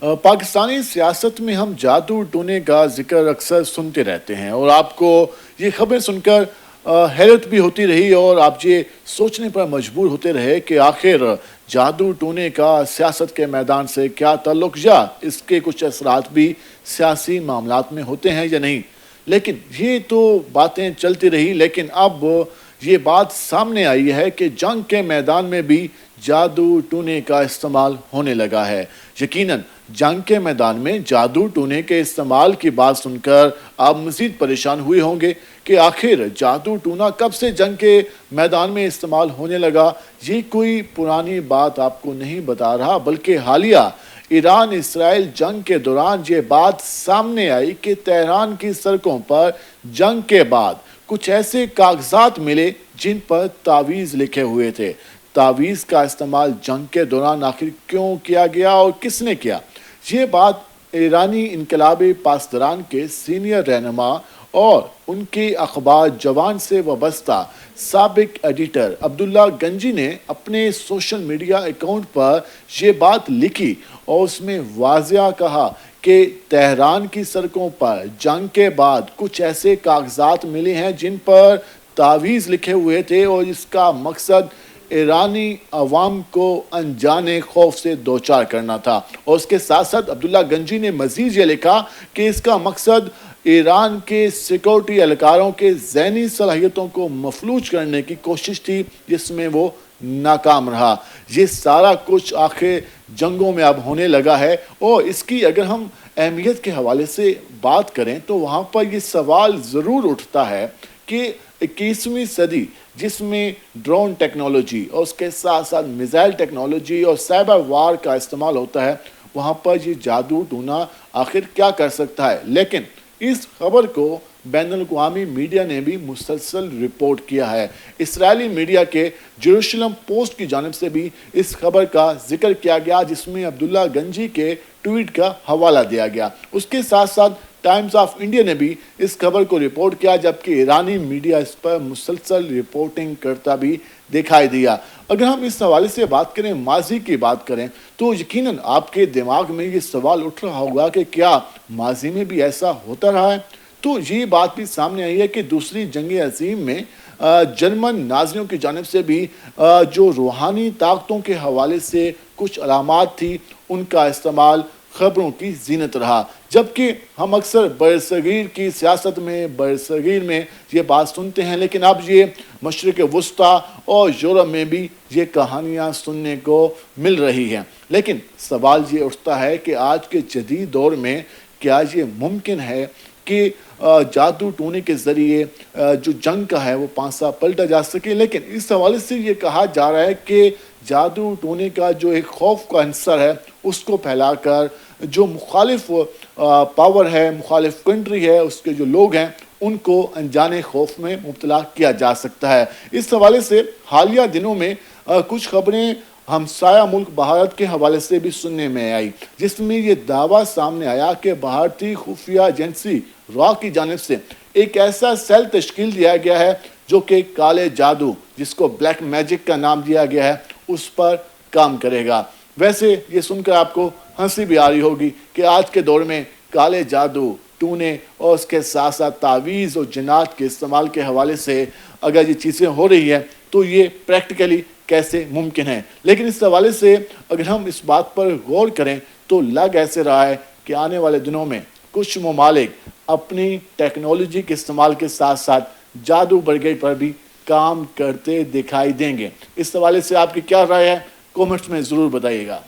पाकिस्तानी सियासत में हम जादू टोने का जिक्र अक्सर सुनते रहते हैं और आपको ये खबरें सुनकर हैरत भी होती रही और आप ये सोचने पर मजबूर होते रहे कि आखिर जादू टोने का सियासत के मैदान से क्या ताल्लुक या इसके कुछ असरात भी सियासी मामलात में होते हैं या नहीं। लेकिन ये तो बातें चलती रही, लेकिन अब ये बात सामने आई है कि जंग के मैदान में भी जादू टूने का इस्तेमाल होने लगा है। यकीनन जंग के मैदान में जादू टूने के इस्तेमाल की बात सुनकर आप मज़ीद परेशान हुए होंगे कि आखिर जादू टूना कब से जंग के मैदान में इस्तेमाल होने लगा। ये कोई पुरानी बात आपको नहीं बता रहा, बल्कि हालिया ईरान इसराइल जंग के दौरान ये बात सामने आई कि तेहरान की सड़कों पर जंग के बाद कुछ ऐसे कागजात मिले जिन पर तावीज़ लिखे हुए थे। तावीज़ का इस्तेमाल जंग के दौरान आखिर क्यों किया गया और किसने किया, ये बात ईरानी इनकलाबी पासदारान के सीनियर रहनुमा और उनके अखबार जवान से वाबस्ता साबिक एडिटर अब्दुल्ला गंजी ने अपने सोशल मीडिया अकाउंट पर ये बात लिखी और उसमें वाज़िया कहा कि तेहरान की सड़कों पर जंग के बाद कुछ ऐसे कागजात मिले हैं जिन पर तावीज़ लिखे हुए थे और इसका मकसद ईरानी अवाम को अनजाने खौफ से दोचार करना था। और उसके साथ साथ अब्दुल्ला गंजी ने मजीद ये लिखा कि इसका मकसद ईरान के सिक्योरिटी एहलकारों के ज़हनी सलाहियतों को मफलूज करने की कोशिश थी, जिसमें वो नाकाम रहा। ये सारा कुछ आखिर जंगों में अब होने लगा है और इसकी अगर हम अहमियत के हवाले से बात करें तो वहाँ पर ये सवाल ज़रूर उठता है कि 21वीं सदी जिसमें ड्रोन टेक्नोलॉजी और उसके साथ साथ मिसाइल टेक्नोलॉजी और साइबर वार का इस्तेमाल होता है, वहाँ पर ये जादू टूना आखिर क्या कर सकता है। लेकिन इस खबर को बैनुल-अक़वामी मीडिया ने भी मुसलसल रिपोर्ट किया है। इस्राएली मीडिया के जेरूशलम पोस्ट की जानिब से भी इस खबर का जिक्र किया गया, जिसमें अब्दुल्ला गंजी के ट्वीट का हवाला दिया गया। उसके साथ साथ टाइम्स ऑफ इंडिया ने भी इस खबर को रिपोर्ट किया, जबकि ईरानी मीडिया इस पर मुसलसल रिपोर्टिंग करता भी दिखाई दिया। अगर हम इस हवाले से बात करें, माजी की बात करें, तो यकीनन आपके दिमाग में ये सवाल उठ रहा होगा कि क्या माजी में भी ऐसा होता रहा है। तो ये बात भी सामने आई है कि दूसरी जंग अजीम में जर्मन नाजियों की जानिब से भी जो रूहानी ताकतों के हवाले से कुछ अलामात थी, उनका इस्तेमाल खबरों की जीनत रहा। जबकि हम अक्सर बरसगीर की सियासत में बरसगीर में ये बात सुनते हैं, लेकिन अब ये मशरिक़ वस्ता और यूरोप में भी ये कहानियाँ सुनने को मिल रही हैं। लेकिन सवाल ये उठता है कि आज के जदीद दौर में क्या ये मुमकिन है कि जादू टूने के ज़रिए जो जंग का है वो पांसा पलटा जा सके। लेकिन इस हवाले से ये कहा जा रहा है कि जादू टोने का जो एक खौफ का अंसर है उसको फैलाकर जो मुखालिफ पावर है, मुखालिफ कंट्री है, उसके जो लोग हैं उनको अनजाने खौफ में मुब्तला किया जा सकता है। इस हवाले से हालिया दिनों में कुछ खबरें हमसाया मुल्क भारत के हवाले से भी सुनने में आई, जिसमें ये दावा सामने आया कि भारतीय खुफिया एजेंसी रॉ की जानिब से एक ऐसा सेल तश्कील दिया गया है जो कि काले जादू, जिसको ब्लैक मैजिक का नाम दिया गया है, उस पर काम करेगा। वैसे ये सुनकर आपको हंसी भी आ रही होगी कि आज के दौर में काले जादू टूने और उसके साथ साथ तावीज़ और जिन्नात के इस्तेमाल के हवाले से अगर ये चीज़ें हो रही हैं तो ये प्रैक्टिकली कैसे मुमकिन है। लेकिन इस हवाले से अगर हम इस बात पर गौर करें तो लग ऐसे रहा है कि आने वाले दिनों में कुछ ममालिक अपनी टेक्नोलॉजी के इस्तेमाल के साथ साथ जादू ब्रिगेड पर भी काम करते दिखाई देंगे। इस हवाले से आपकी क्या राय है, कमेंट्स में ज़रूर बताइएगा।